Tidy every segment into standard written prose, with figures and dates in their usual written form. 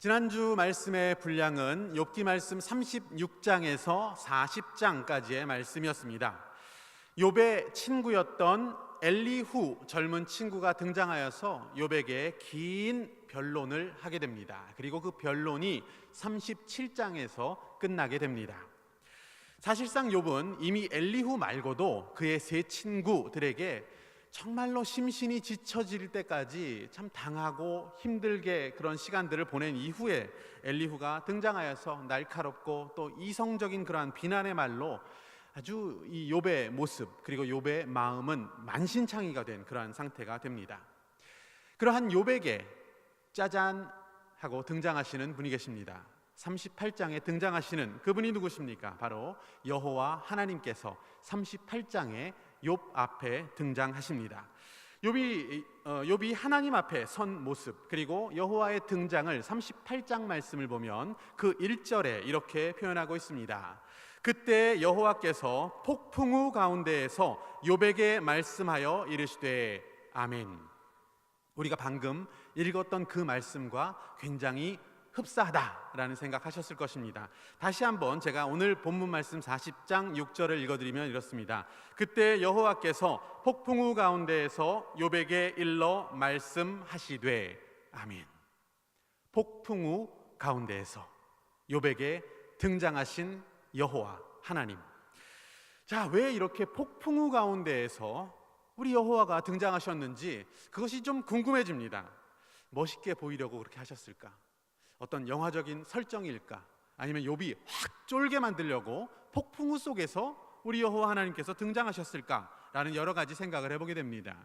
지난주 말씀의 분량은 욥기 말씀 36장에서 40장까지의 말씀이었습니다. 욥의 친구였던 엘리후 젊은 친구가 등장하여서 욥에게 긴 변론을 하게 됩니다. 그리고 그 변론이 37장에서 끝나게 됩니다. 사실상 욥은 이미 엘리후 말고도 그의 세 친구들에게 정말로 심신이 지쳐질 때까지 참 당하고 힘들게 그런 시간들을 보낸 이후에 엘리후가 등장하여서 날카롭고 또 이성적인 그러한 비난의 말로 아주 이 욥의 모습 그리고 욥의 마음은 만신창이가 된 그러한 상태가 됩니다. 그러한 욥에게 짜잔 하고 등장하시는 분이 계십니다. 38장에 등장하시는 그분이 누구십니까? 바로 여호와 하나님께서 38장에 욥 앞에 등장하십니다. 욥이 하나님 앞에 선 모습 그리고 여호와의 등장을 38장 말씀을 보면 그 1절에 이렇게 표현하고 있습니다. 그때 여호와께서 폭풍우 가운데에서 욥에게 말씀하여 이르시되 아멘. 우리가 방금 읽었던 그 말씀과 굉장히 흡사하다라는 생각하셨을 것입니다. 다시 한번 제가 오늘 본문 말씀 40장 6절을 읽어드리면 이렇습니다. 그때 여호와께서 폭풍우 가운데에서 욥에게 일러 말씀하시되 아멘. 폭풍우 가운데에서 욥에게 등장하신 여호와 하나님. 자, 왜 이렇게 폭풍우 가운데에서 우리 여호와가 등장하셨는지 그것이 좀 궁금해집니다. 멋있게 보이려고 그렇게 하셨을까? 어떤 영화적인 설정일까? 아니면 욥이 확 쫄게 만들려고 폭풍우 속에서 우리 여호와 하나님께서 등장하셨을까라는 여러 가지 생각을 해보게 됩니다.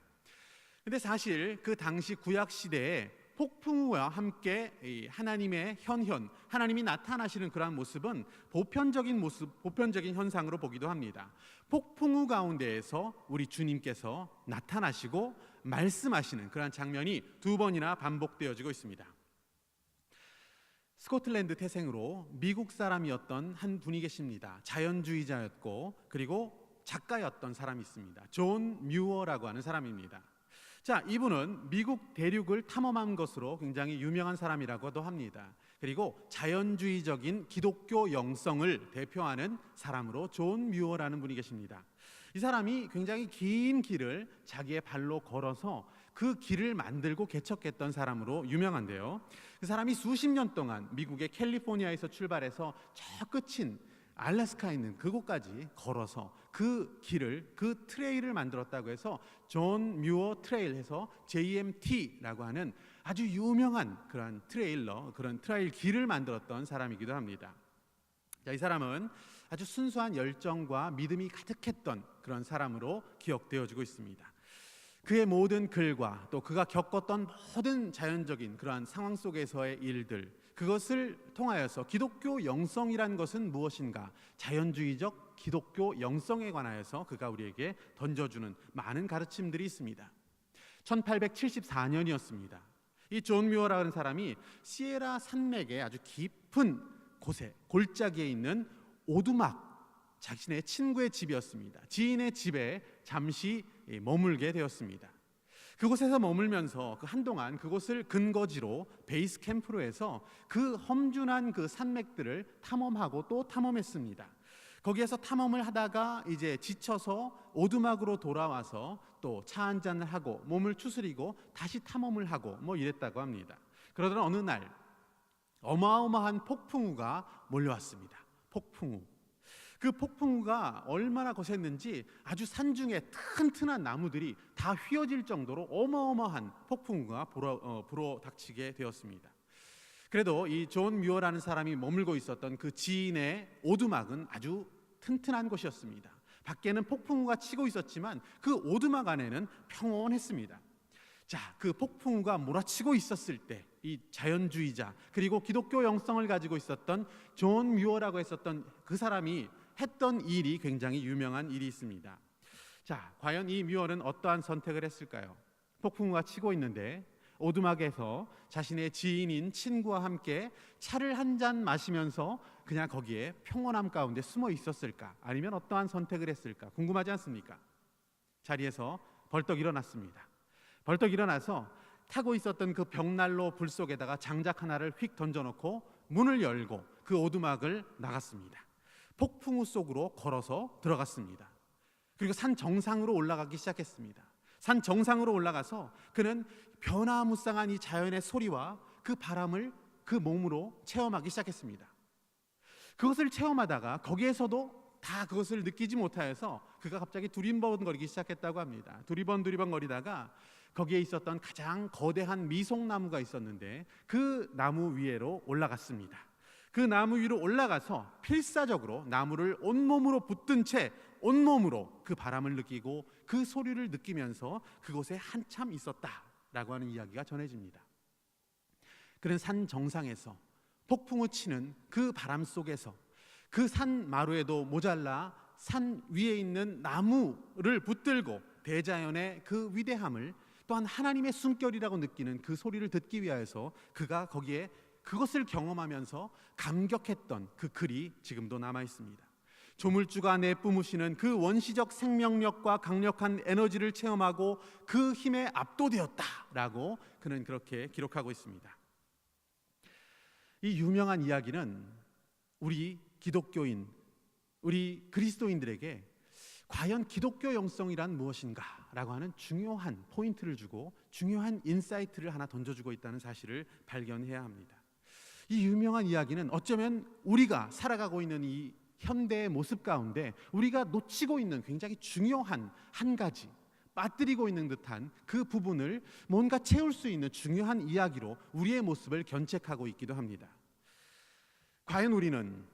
근데 사실 그 당시 구약 시대에 폭풍우와 함께 하나님의 현현, 하나님이 나타나시는 그러한 모습은 보편적인 모습, 보편적인 현상으로 보기도 합니다. 폭풍우 가운데에서 우리 주님께서 나타나시고 말씀하시는 그러한 장면이 두 번이나 반복되어지고 있습니다. 스코틀랜드 태생으로 미국 사람이었던 한 분이 계십니다. 자연주의자였고 그리고 작가였던 사람이 있습니다. 존 뮤어라고 하는 사람입니다. 자, 이분은 미국 대륙을 탐험한 것으로 굉장히 유명한 사람이라고도 합니다. 그리고 자연주의적인 기독교 영성을 대표하는 사람으로 존 뮤어라는 분이 계십니다. 이 사람이 굉장히 긴 길을 자기의 발로 걸어서 그 길을 만들고 개척했던 사람으로 유명한데요. 그 사람이 수십 년 동안 미국의 캘리포니아에서 출발해서 저 끝인 알래스카에 있는 그곳까지 걸어서 그 길을, 그 트레일을 만들었다고 해서 존 뮤어 트레일 해서 JMT라고 하는 아주 유명한 그런 그런 트레일 길을 만들었던 사람이기도 합니다. 자, 이 사람은 아주 순수한 열정과 믿음이 가득했던 그런 사람으로 기억되어지고 있습니다. 그의 모든 글과 또 그가 겪었던 모든 자연적인 그러한 상황 속에서의 일들, 그것을 통하여서 기독교 영성이란 것은 무엇인가, 자연주의적 기독교 영성에 관하여서 그가 우리에게 던져주는 많은 가르침들이 있습니다. 1874년이었습니다. 이 존 뮤어라는 사람이 시에라 산맥의 아주 깊은 곳에 골짜기에 있는 오두막, 자신의 친구의 집이었습니다. 지인의 집에 잠시 머물게 되었습니다. 그곳에서 머물면서 한동안 그곳을 근거지로 베이스 캠프로 해서 그 험준한 그 산맥들을 탐험하고 또 탐험했습니다. 거기에서 탐험을 하다가 이제 지쳐서 오두막으로 돌아와서 또 차 한 잔을 하고 몸을 추스리고 다시 탐험을 하고 뭐 이랬다고 합니다. 그러던 어느 날 어마어마한 폭풍우가 몰려왔습니다. 폭풍우. 그 폭풍우가 얼마나 거셌는지 아주 산중에 튼튼한 나무들이 다 휘어질 정도로 어마어마한 폭풍우가 불어 닥치게 되었습니다. 그래도 이 존 뮤어라는 사람이 머물고 있었던 그 지인의 오두막은 아주 튼튼한 곳이었습니다. 밖에는 폭풍우가 치고 있었지만 그 오두막 안에는 평온했습니다. 자, 그 폭풍우가 몰아치고 있었을 때 이 자연주의자 그리고 기독교 영성을 가지고 있었던 존 뮤어라고 했었던 그 사람이 했던 일이 굉장히 유명한 일이 있습니다. 자, 과연 이 뮤어는 어떠한 선택을 했을까요? 폭풍우가 치고 있는데 오두막에서 자신의 지인인 친구와 함께 차를 한 잔 마시면서 그냥 거기에 평온함 가운데 숨어 있었을까? 아니면 어떠한 선택을 했을까? 궁금하지 않습니까? 자리에서 벌떡 일어났습니다. 벌떡 일어나서 타고 있었던 그 벽난로 불 속에다가 장작 하나를 휙 던져놓고 문을 열고 그 오두막을 나갔습니다. 폭풍우 속으로 걸어서 들어갔습니다. 그리고 산 정상으로 올라가기 시작했습니다. 산 정상으로 올라가서 그는 변화무쌍한 이 자연의 소리와 그 바람을 그 몸으로 체험하기 시작했습니다. 그것을 체험하다가 거기에서도 다 그것을 느끼지 못하여서 그가 갑자기 두리번거리기 시작했다고 합니다. 두리번거리다가 거기에 있었던 가장 거대한 미송나무가 있었는데 그 나무 위로 올라갔습니다. 그 나무 위로 올라가서 필사적으로 나무를 온몸으로 붙든 채 온몸으로 그 바람을 느끼고 그 소리를 느끼면서 그곳에 한참 있었다라고 하는 이야기가 전해집니다. 그는 산 정상에서 폭풍우 치는 그 바람 속에서 그 산 마루에도 모자라 산 위에 있는 나무를 붙들고 대자연의 그 위대함을 또한 하나님의 숨결이라고 느끼는 그 소리를 듣기 위하여서 그가 거기에 그것을 경험하면서 감격했던 그 글이 지금도 남아 있습니다. 조물주가 내뿜으시는 그 원시적 생명력과 강력한 에너지를 체험하고 그 힘에 압도되었다라고 그는 그렇게 기록하고 있습니다. 이 유명한 이야기는 우리 기독교인, 우리 그리스도인들에게 과연 기독교 영성이란 무엇인가 라고 하는 중요한 포인트를 주고 중요한 인사이트를 하나 던져주고 있다는 사실을 발견해야 합니다. 이 유명한 이야기는 어쩌면 우리가 살아가고 있는 이 현대의 모습 가운데 우리가 놓치고 있는 굉장히 중요한 한 가지, 빠뜨리고 있는 듯한 그 부분을 뭔가 채울 수 있는 중요한 이야기로 우리의 모습을 견책하고 있기도 합니다. 과연 우리는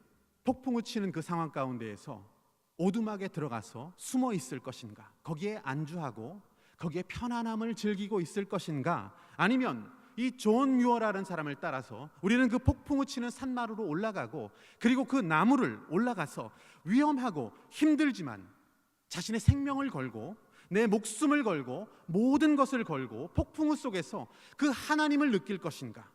폭풍우 치는 그 상황 가운데에서 오두막에 들어가서 숨어 있을 것인가? 거기에 안주하고 거기에 편안함을 즐기고 있을 것인가? 아니면 이 존 뮤어라는 사람을 따라서 우리는 그 폭풍우 치는 산마루로 올라가고 그리고 그 나무를 올라가서 위험하고 힘들지만 자신의 생명을 걸고 내 목숨을 걸고 모든 것을 걸고 폭풍우 속에서 그 하나님을 느낄 것인가?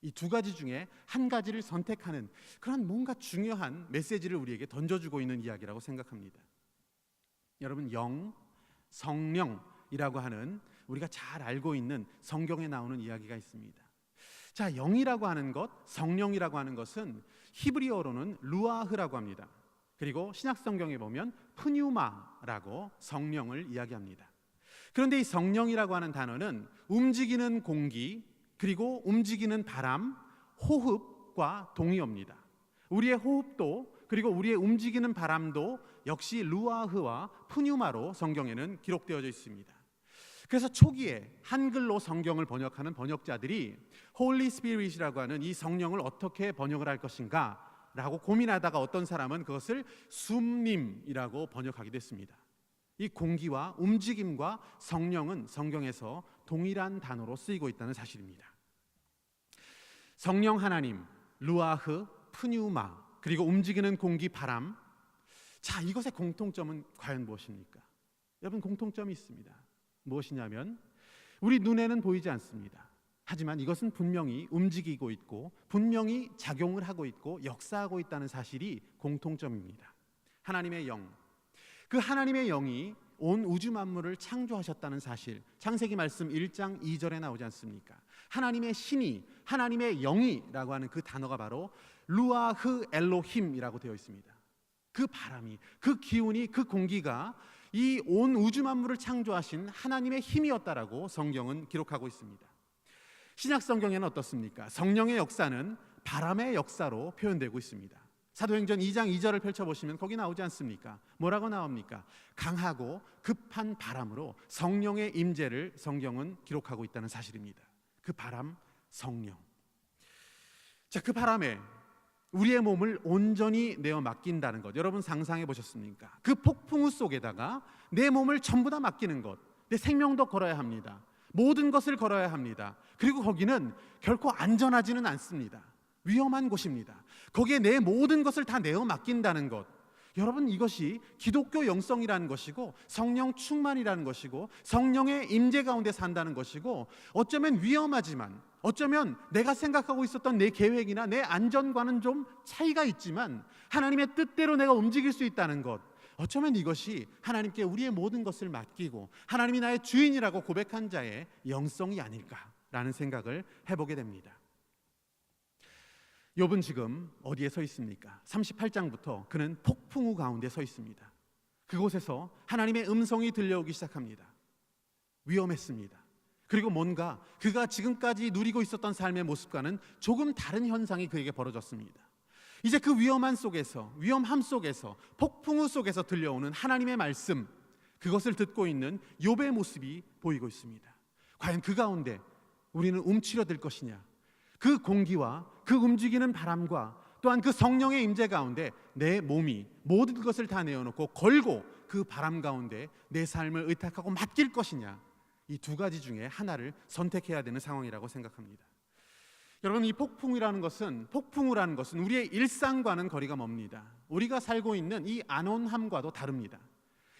이 두 가지 중에 한 가지를 선택하는 그런 뭔가 중요한 메시지를 우리에게 던져주고 있는 이야기라고 생각합니다. 여러분, 영, 성령이라고 하는 우리가 잘 알고 있는 성경에 나오는 이야기가 있습니다. 자, 영이라고 하는 것, 성령이라고 하는 것은 히브리어로는 루아흐라고 합니다. 그리고 신약 성경에 보면 프뉴마라고 성령을 이야기합니다. 그런데 이 성령이라고 하는 단어는 움직이는 공기 그리고 움직이는 바람, 호흡과 동의어입니다. 우리의 호흡도 그리고 우리의 움직이는 바람도 역시 루아흐와 프뉴마로 성경에는 기록되어져 있습니다. 그래서 초기에 한글로 성경을 번역하는 번역자들이 Holy Spirit이라고 하는 이 성령을 어떻게 번역을 할 것인가 라고 고민하다가 어떤 사람은 그것을 숨님이라고 번역하기도 했습니다. 이 공기와 움직임과 성령은 성경에서 동일한 단어로 쓰이고 있다는 사실입니다. 성령 하나님, 루아흐, 프뉴마, 그리고 움직이는 공기, 바람. 자, 이것의 공통점은 과연 무엇입니까? 여러분, 공통점이 있습니다. 무엇이냐면 우리 눈에는 보이지 않습니다. 하지만 이것은 분명히 움직이고 있고 분명히 작용을 하고 있고 역사하고 있다는 사실이 공통점입니다. 하나님의 영, 그 하나님의 영이 온 우주 만물을 창조하셨다는 사실, 창세기 말씀 1장 2절에 나오지 않습니까? 하나님의 신이, 하나님의 영이라고 하는 그 단어가 바로 루아흐 엘로힘이라고 되어 있습니다. 그 바람이, 그 기운이, 그 공기가 이 온 우주 만물을 창조하신 하나님의 힘이었다라고 성경은 기록하고 있습니다. 신약 성경에는 어떻습니까? 성령의 역사는 바람의 역사로 표현되고 있습니다. 사도행전 2장 2절을 펼쳐보시면 거기 나오지 않습니까? 뭐라고 나옵니까? 강하고 급한 바람으로 성령의 임재를 성경은 기록하고 있다는 사실입니다. 그 바람, 성령. 자, 그 바람에 우리의 몸을 온전히 내어 맡긴다는 것, 여러분 상상해 보셨습니까? 그 폭풍우 속에다가 내 몸을 전부 다 맡기는 것, 내 생명도 걸어야 합니다. 모든 것을 걸어야 합니다. 그리고 거기는 결코 안전하지는 않습니다. 위험한 곳입니다. 거기에 내 모든 것을 다 내어 맡긴다는 것, 여러분, 이것이 기독교 영성이라는 것이고 성령 충만이라는 것이고 성령의 임재 가운데 산다는 것이고 어쩌면 위험하지만 어쩌면 내가 생각하고 있었던 내 계획이나 내 안전과는 좀 차이가 있지만 하나님의 뜻대로 내가 움직일 수 있다는 것, 어쩌면 이것이 하나님께 우리의 모든 것을 맡기고 하나님이 나의 주인이라고 고백한 자의 영성이 아닐까 라는 생각을 해보게 됩니다. 욥은 지금 어디에 서 있습니까? 38장부터 그는 폭풍우 가운데 서 있습니다. 그곳에서 하나님의 음성이 들려오기 시작합니다. 위험했습니다. 그리고 뭔가 그가 지금까지 누리고 있었던 삶의 모습과는 조금 다른 현상이 그에게 벌어졌습니다. 이제 그 위험함 속에서 폭풍우 속에서 들려오는 하나님의 말씀, 그것을 듣고 있는 욥의 모습이 보이고 있습니다. 과연 그 가운데 우리는 움츠려들 것이냐? 그 공기와 그 움직이는 바람과 또한 그 성령의 임재 가운데 내 몸이 모든 것을 다 내어놓고 걸고 그 바람 가운데 내 삶을 의탁하고 맡길 것이냐, 이 두 가지 중에 하나를 선택해야 되는 상황이라고 생각합니다. 여러분, 이 폭풍우라는 것은 우리의 일상과는 거리가 멉니다. 우리가 살고 있는 이 안온함과도 다릅니다.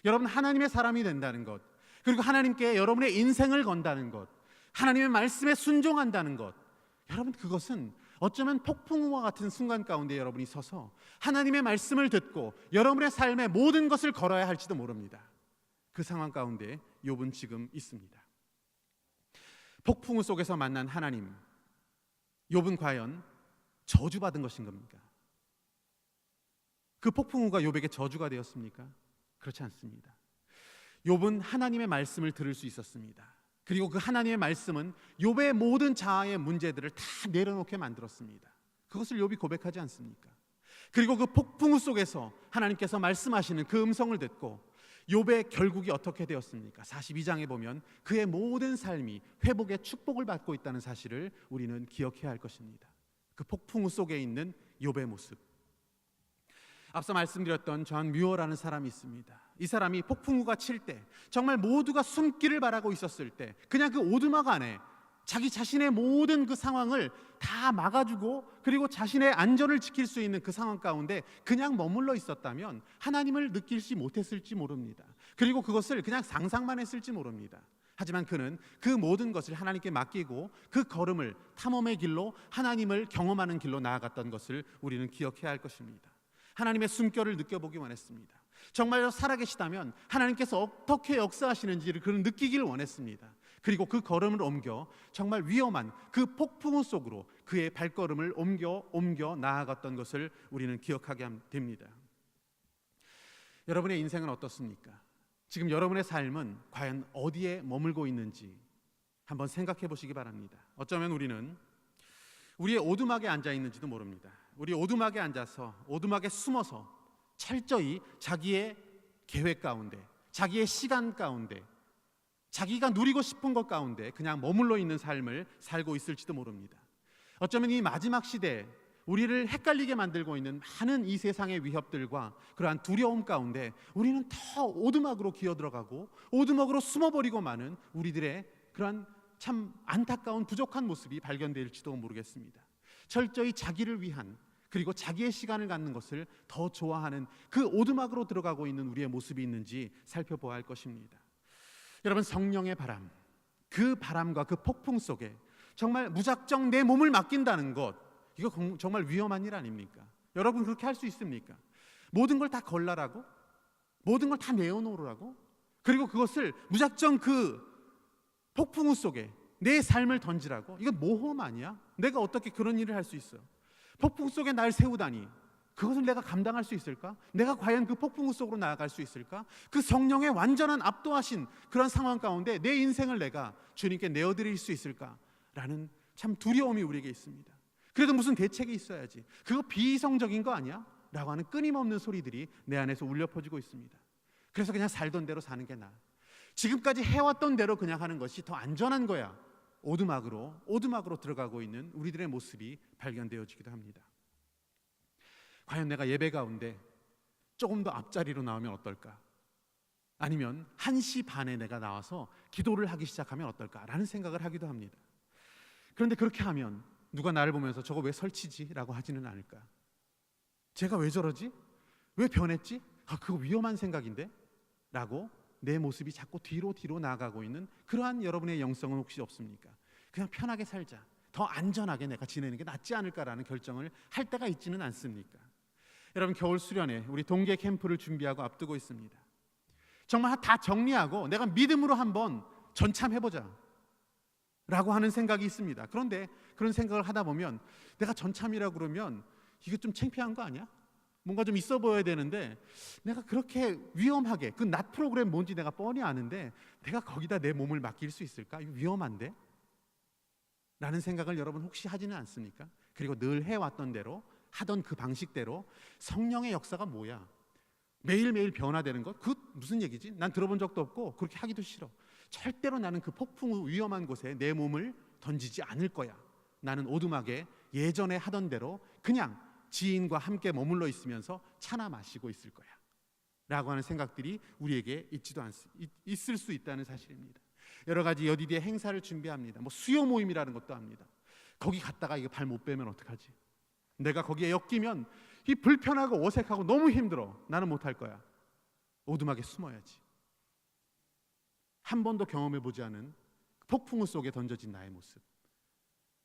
여러분, 하나님의 사람이 된다는 것, 그리고 하나님께 여러분의 인생을 건다는 것, 하나님의 말씀에 순종한다는 것, 여러분, 그것은 어쩌면 폭풍우와 같은 순간 가운데 여러분이 서서 하나님의 말씀을 듣고 여러분의 삶의 모든 것을 걸어야 할지도 모릅니다. 그 상황 가운데 욥은 지금 있습니다. 폭풍우 속에서 만난 하나님, 욥은 과연 저주받은 것인 겁니까? 그 폭풍우가 욥에게 저주가 되었습니까? 그렇지 않습니다. 욥은 하나님의 말씀을 들을 수 있었습니다. 그리고 그 하나님의 말씀은 욥의 모든 자아의 문제들을 다 내려놓게 만들었습니다. 그것을 욥이 고백하지 않습니까? 그리고 그 폭풍우 속에서 하나님께서 말씀하시는 그 음성을 듣고 욥의 결국이 어떻게 되었습니까? 42장에 보면 그의 모든 삶이 회복의 축복을 받고 있다는 사실을 우리는 기억해야 할 것입니다. 그 폭풍우 속에 있는 욥의 모습. 앞서 말씀드렸던 존 뮤어라는 사람이 있습니다. 이 사람이 폭풍우가 칠 때, 정말 모두가 숨기를 바라고 있었을 때, 그냥 그 오두막 안에 자기 자신의 모든 그 상황을 다 막아주고, 그리고 자신의 안전을 지킬 수 있는 그 상황 가운데 그냥 머물러 있었다면 하나님을 느낄지 못했을지 모릅니다. 그리고 그것을 그냥 상상만 했을지 모릅니다. 하지만 그는 그 모든 것을 하나님께 맡기고 그 걸음을 탐험의 길로 하나님을 경험하는 길로 나아갔던 것을 우리는 기억해야 할 것입니다. 하나님의 숨결을 느껴보기 원했습니다. 정말로 살아계시다면 하나님께서 어떻게 역사하시는지를 그는 느끼기를 원했습니다. 그리고 그 걸음을 옮겨 정말 위험한 그 폭풍우 속으로 그의 발걸음을 옮겨 나아갔던 것을 우리는 기억하게 됩니다. 여러분의 인생은 어떻습니까? 지금 여러분의 삶은 과연 어디에 머물고 있는지 한번 생각해 보시기 바랍니다. 어쩌면 우리는 우리의 오두막에 앉아 있는지도 모릅니다. 우리 오두막에 앉아서, 오두막에 숨어서 철저히 자기의 계획 가운데, 자기의 시간 가운데, 자기가 누리고 싶은 것 가운데 그냥 머물러 있는 삶을 살고 있을지도 모릅니다. 어쩌면 이 마지막 시대에 우리를 헷갈리게 만들고 있는 많은 이 세상의 위협들과 그러한 두려움 가운데 우리는 더 오두막으로 기어들어가고 오두막으로 숨어버리고 마는 우리들의 그러한 참 안타까운 부족한 모습이 발견될지도 모르겠습니다. 철저히 자기를 위한, 그리고 자기의 시간을 갖는 것을 더 좋아하는 그 오두막으로 들어가고 있는 우리의 모습이 있는지 살펴보아야 할 것입니다. 여러분, 성령의 바람, 그 바람과 그 폭풍 속에 정말 무작정 내 몸을 맡긴다는 것, 이거 정말 위험한 일 아닙니까? 여러분, 그렇게 할 수 있습니까? 모든 걸 다 걸라라고? 모든 걸 다 내어놓으라고? 그리고 그것을 무작정 그 폭풍우 속에 내 삶을 던지라고? 이건 모험 아니야? 내가 어떻게 그런 일을 할 수 있어요? 폭풍 속에 날 세우다니, 그것을 내가 감당할 수 있을까? 내가 과연 그 폭풍우 속으로 나아갈 수 있을까? 그 성령의 완전한 압도하신 그런 상황 가운데 내 인생을 내가 주님께 내어드릴 수 있을까? 라는 참 두려움이 우리에게 있습니다. 그래도 무슨 대책이 있어야지. 그거 비이성적인 거 아니야? 라고 하는 끊임없는 소리들이 내 안에서 울려 퍼지고 있습니다. 그래서 그냥 살던 대로 사는 게 나아. 지금까지 해왔던 대로 그냥 하는 것이 더 안전한 거야. 오두막으로 들어가고 있는 우리들의 모습이 발견되어지기도 합니다. 과연 내가 예배 가운데 조금 더 앞자리로 나오면 어떨까? 아니면 1시 반에 내가 나와서 기도를 하기 시작하면 어떨까라는 생각을 하기도 합니다. 그런데 그렇게 하면 누가 나를 보면서 저거 왜 설치지? 라고 하지는 않을까? 제가 왜 저러지? 왜 변했지? 그거 위험한 생각인데? 라고 내 모습이 자꾸 뒤로 나아가고 있는 그러한 여러분의 영성은 혹시 없습니까? 그냥 편하게 살자, 더 안전하게 내가 지내는 게 낫지 않을까라는 결정을 할 때가 있지는 않습니까? 여러분, 겨울 수련회 우리 동계 캠프를 준비하고 앞두고 있습니다. 정말 다 정리하고 내가 믿음으로 한번 전참해보자 라고 하는 생각이 있습니다. 그런데 그런 생각을 하다 보면 내가 전참이라고 그러면 이게 좀 창피한 거 아니야? 뭔가 좀 있어 보여야 되는데 내가 그렇게 위험하게 그 낮 프로그램 뭔지 내가 뻔히 아는데 내가 거기다 내 몸을 맡길 수 있을까? 이거 위험한데? 라는 생각을 여러분 혹시 하지는 않습니까? 그리고 늘 해왔던 대로 하던 그 방식대로 성령의 역사가 뭐야? 매일매일 변화되는 것? 그 무슨 얘기지? 난 들어본 적도 없고 그렇게 하기도 싫어. 절대로 나는 그 폭풍 위험한 곳에 내 몸을 던지지 않을 거야. 나는 오두막에 예전에 하던 대로 그냥 지인과 함께 머물러 있으면서 차나 마시고 있을 거야 라고 하는 생각들이 우리에게 있을 수 있다는 사실입니다. 여러 가지 여디디의 행사를 준비합니다. 뭐 수요 모임이라는 것도 합니다. 거기 갔다가 이거 발 못 빼면 어떡하지? 내가 거기에 엮이면 이 불편하고 어색하고 너무 힘들어. 나는 못할 거야. 오두막에 숨어야지. 한 번도 경험해보지 않은 폭풍우 속에 던져진 나의 모습,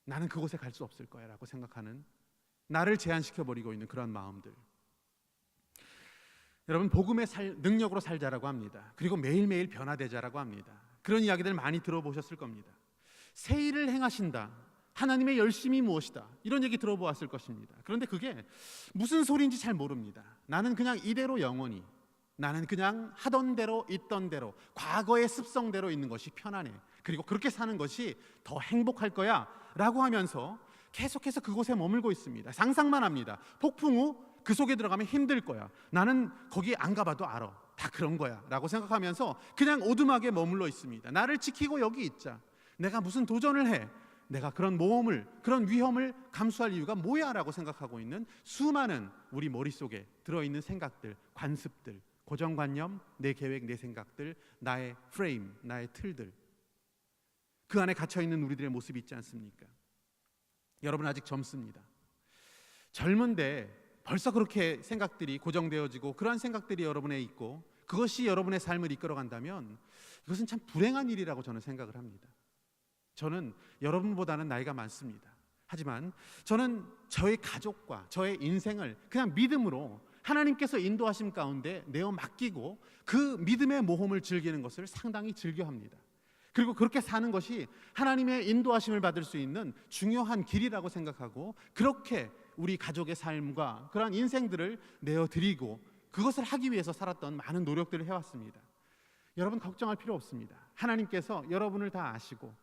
나는 그곳에 갈 수 없을 거야 라고 생각하는, 나를 제한시켜버리고 있는 그런 마음들. 여러분, 복음의 능력으로 살자라고 합니다. 그리고 매일매일 변화되자라고 합니다. 그런 이야기들 많이 들어보셨을 겁니다. 새 일을 행하신다, 하나님의 열심이 무엇이다, 이런 얘기 들어보았을 것입니다. 그런데 그게 무슨 소리인지 잘 모릅니다. 나는 그냥 이대로 영원히, 나는 그냥 하던 대로 있던 대로 과거의 습성대로 있는 것이 편안해, 그리고 그렇게 사는 것이 더 행복할 거야 라고 하면서 계속해서 그곳에 머물고 있습니다. 상상만 합니다. 폭풍 후 그 속에 들어가면 힘들 거야, 나는 거기 안 가봐도 알아, 다 그런 거야 라고 생각하면서 그냥 오두막에 머물러 있습니다. 나를 지키고 여기 있자, 내가 무슨 도전을 해, 내가 그런 모험을, 그런 위험을 감수할 이유가 뭐야 라고 생각하고 있는 수많은 우리 머릿속에 들어있는 생각들, 관습들, 고정관념, 내 계획, 내 생각들, 나의 프레임, 나의 틀들, 그 안에 갇혀있는 우리들의 모습이 있지 않습니까? 여러분 아직 젊습니다. 젊은데 벌써 그렇게 생각들이 고정되어지고 그러한 생각들이 여러분에 있고 그것이 여러분의 삶을 이끌어간다면 이것은 참 불행한 일이라고 저는 생각을 합니다. 저는 여러분보다는 나이가 많습니다. 하지만 저는 저의 가족과 저의 인생을 그냥 믿음으로 하나님께서 인도하심 가운데 내어 맡기고 그 믿음의 모험을 즐기는 것을 상당히 즐겨합니다. 그리고 그렇게 사는 것이 하나님의 인도하심을 받을 수 있는 중요한 길이라고 생각하고, 그렇게 우리 가족의 삶과 그러한 인생들을 내어드리고 그것을 하기 위해서 살았던 많은 노력들을 해왔습니다. 여러분 걱정할 필요 없습니다. 하나님께서 여러분을 다 아시고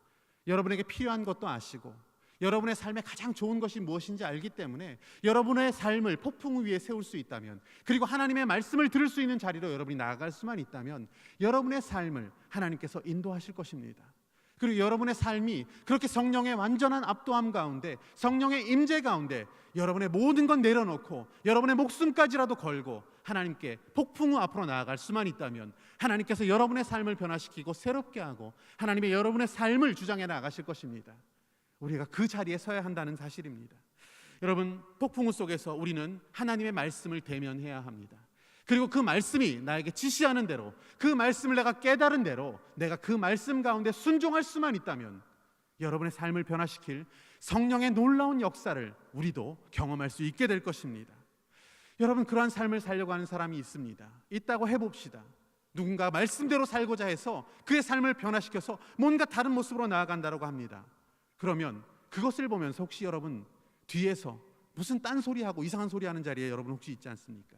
여러분에게 필요한 것도 아시고 여러분의 삶에 가장 좋은 것이 무엇인지 알기 때문에 여러분의 삶을 폭풍 위에 세울 수 있다면, 그리고 하나님의 말씀을 들을 수 있는 자리로 여러분이 나아갈 수만 있다면 여러분의 삶을 하나님께서 인도하실 것입니다. 그리고 여러분의 삶이 그렇게 성령의 완전한 압도함 가운데, 성령의 임재 가운데 여러분의 모든 건 내려놓고 여러분의 목숨까지라도 걸고 하나님께 폭풍 후 앞으로 나아갈 수만 있다면 하나님께서 여러분의 삶을 변화시키고 새롭게 하고 하나님의 여러분의 삶을 주장해 나가실 것입니다. 우리가 그 자리에 서야 한다는 사실입니다. 여러분, 폭풍 후 속에서 우리는 하나님의 말씀을 대면해야 합니다. 그리고 그 말씀이 나에게 지시하는 대로, 그 말씀을 내가 깨달은 대로 내가 그 말씀 가운데 순종할 수만 있다면 여러분의 삶을 변화시킬 성령의 놀라운 역사를 우리도 경험할 수 있게 될 것입니다. 여러분, 그러한 삶을 살려고 하는 사람이 있습니다. 있다고 해봅시다. 누군가 말씀대로 살고자 해서 그의 삶을 변화시켜서 뭔가 다른 모습으로 나아간다고 합니다. 그러면 그것을 보면서 혹시 여러분 뒤에서 무슨 딴소리하고 이상한 소리 하는 자리에 여러분 혹시 있지 않습니까?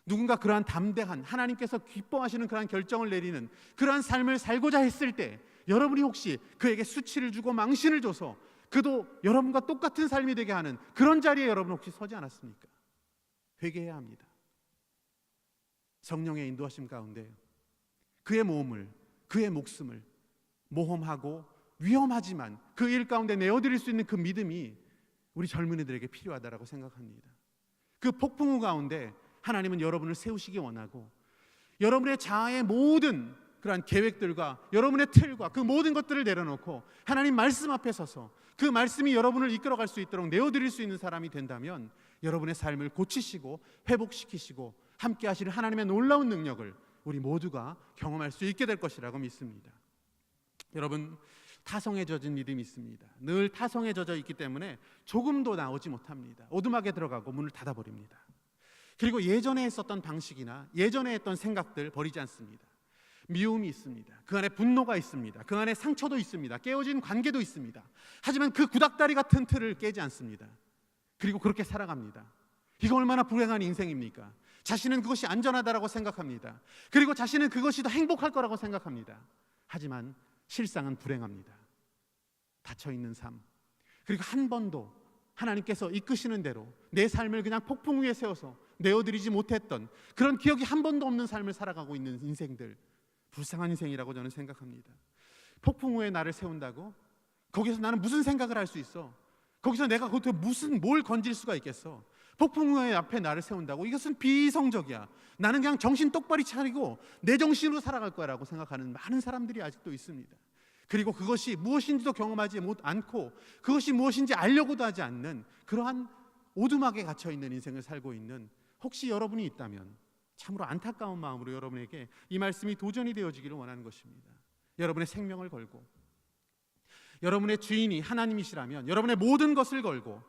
누군가 그러한 담대한, 하나님께서 기뻐하시는 그러한 결정을 내리는 그러한 삶을 살고자 했을 때 여러분이 혹시 그에게 수치를 주고 망신을 줘서 그도 여러분과 똑같은 삶이 되게 하는 그런 자리에 여러분 혹시 서지 않았습니까? 회개해야 합니다. 성령의 인도하심 가운데 그의 몸을, 그의 목숨을 모험하고 위험하지만 그 일 가운데 내어드릴 수 있는 그 믿음이 우리 젊은이들에게 필요하다고 생각합니다. 그 폭풍우 가운데 하나님은 여러분을 세우시기 원하고 여러분의 자아의 모든 그러한 계획들과 여러분의 틀과 그 모든 것들을 내려놓고 하나님 말씀 앞에 서서 그 말씀이 여러분을 이끌어갈 수 있도록 내어드릴 수 있는 사람이 된다면 여러분의 삶을 고치시고 회복시키시고 함께 하시는 하나님의 놀라운 능력을 우리 모두가 경험할 수 있게 될 것이라고 믿습니다. 여러분, 타성에 젖은 믿음이 있습니다. 늘 타성에 젖어 있기 때문에 조금도 나오지 못합니다. 오두막에 들어가고 문을 닫아버립니다. 그리고 예전에 했었던 방식이나 예전에 했던 생각들 버리지 않습니다. 미움이 있습니다. 그 안에 분노가 있습니다. 그 안에 상처도 있습니다. 깨어진 관계도 있습니다. 하지만 그 구닥다리 같은 틀을 깨지 않습니다. 그리고 그렇게 살아갑니다. 이거 얼마나 불행한 인생입니까? 자신은 그것이 안전하다라고 생각합니다. 그리고 자신은 그것이 더 행복할 거라고 생각합니다. 하지만 실상은 불행합니다. 닫혀있는 삶, 그리고 한 번도 하나님께서 이끄시는 대로 내 삶을 그냥 폭풍 위에 세워서 내어드리지 못했던 그런 기억이 한 번도 없는 삶을 살아가고 있는 인생들, 불쌍한 인생이라고 저는 생각합니다. 폭풍 위에 나를 세운다고? 거기서 나는 무슨 생각을 할 수 있어? 거기서 내가 거기서 뭘 건질 수가 있겠어? 폭풍 위에 앞에 나를 세운다고? 이것은 비이성적이야. 나는 그냥 정신 똑바로 차리고 내 정신으로 살아갈 거라고 생각하는 많은 사람들이 아직도 있습니다. 그리고 그것이 무엇인지도 경험하지 않고 그것이 무엇인지 알려고도 하지 않는 그러한 오두막에 갇혀있는 인생을 살고 있는 혹시 여러분이 있다면 참으로 안타까운 마음으로 여러분에게 이 말씀이 도전이 되어지기를 원하는 것입니다. 여러분의 생명을 걸고 여러분의 주인이 하나님이시라면 여러분의 모든 것을 걸고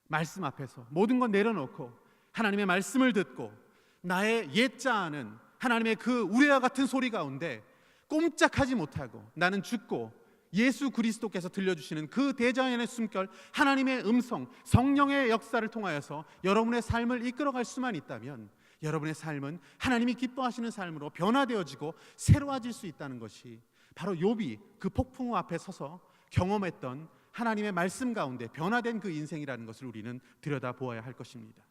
말씀 앞에서 모든 것 내려놓고 하나님의 말씀을 듣고 나의 옛자아는 하나님의 그 우레와 같은 소리 가운데 꼼짝하지 못하고 나는 죽고 예수 그리스도께서 들려주시는 그 대자연의 숨결, 하나님의 음성, 성령의 역사를 통하여서 여러분의 삶을 이끌어갈 수만 있다면 여러분의 삶은 하나님이 기뻐하시는 삶으로 변화되어지고 새로워질 수 있다는 것이 바로 욥이 그 폭풍우 앞에 서서 경험했던 하나님의 말씀 가운데 변화된 그 인생이라는 것을 우리는 들여다보아야 할 것입니다.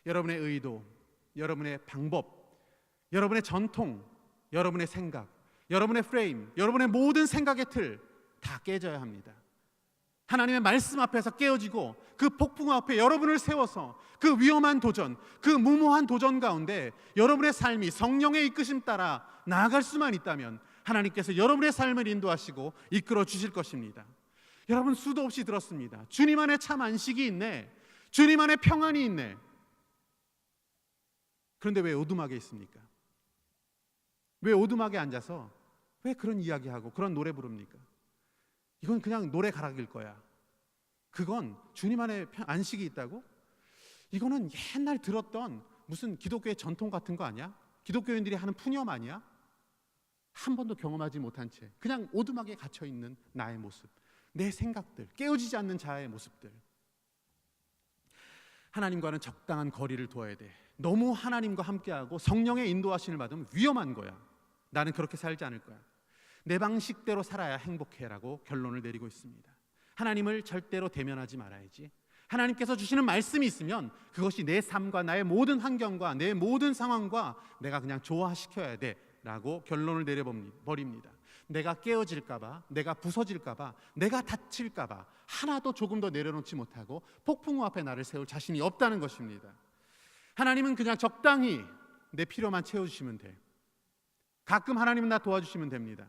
여러분의 의도, 여러분의 방법, 여러분의 전통, 여러분의 생각, 여러분의 프레임, 여러분의 모든 생각의 틀 다 깨져야 합니다. 하나님의 말씀 앞에서 깨어지고 그 폭풍우 앞에 여러분을 세워서 그 위험한 도전, 그 무모한 도전 가운데 여러분의 삶이 성령의 이끄심 따라 나아갈 수만 있다면 하나님께서 여러분의 삶을 인도하시고 이끌어 주실 것입니다. 여러분 수도 없이 들었습니다. 주님 안에 참 안식이 있네, 주님 안에 평안이 있네. 그런데 왜 오두막에 있습니까? 왜 오두막에 앉아서 왜 그런 이야기하고 그런 노래 부릅니까? 이건 그냥 노래 가락일 거야. 그건 주님 안에 안식이 있다고? 이거는 옛날 들었던 무슨 기독교의 전통 같은 거 아니야? 기독교인들이 하는 푸념 아니야? 한 번도 경험하지 못한 채 그냥 오두막에 갇혀있는 나의 모습, 내 생각들, 깨어지지 않는 자아의 모습들. 하나님과는 적당한 거리를 두어야 돼. 너무 하나님과 함께하고 성령의 인도하심을 받으면 위험한 거야. 나는 그렇게 살지 않을 거야. 내 방식대로 살아야 행복해라고 결론을 내리고 있습니다. 하나님을 절대로 대면하지 말아야지. 하나님께서 주시는 말씀이 있으면 그것이 내 삶과 나의 모든 환경과 내 모든 상황과 내가 그냥 조화시켜야 돼 라고 결론을 내려버립니다. 내가 깨어질까봐, 내가 부서질까봐, 내가 다칠까봐 하나도 조금 더 내려놓지 못하고 폭풍우 앞에 나를 세울 자신이 없다는 것입니다. 하나님은 그냥 적당히 내 필요만 채워주시면 돼. 가끔 하나님은 나 도와주시면 됩니다.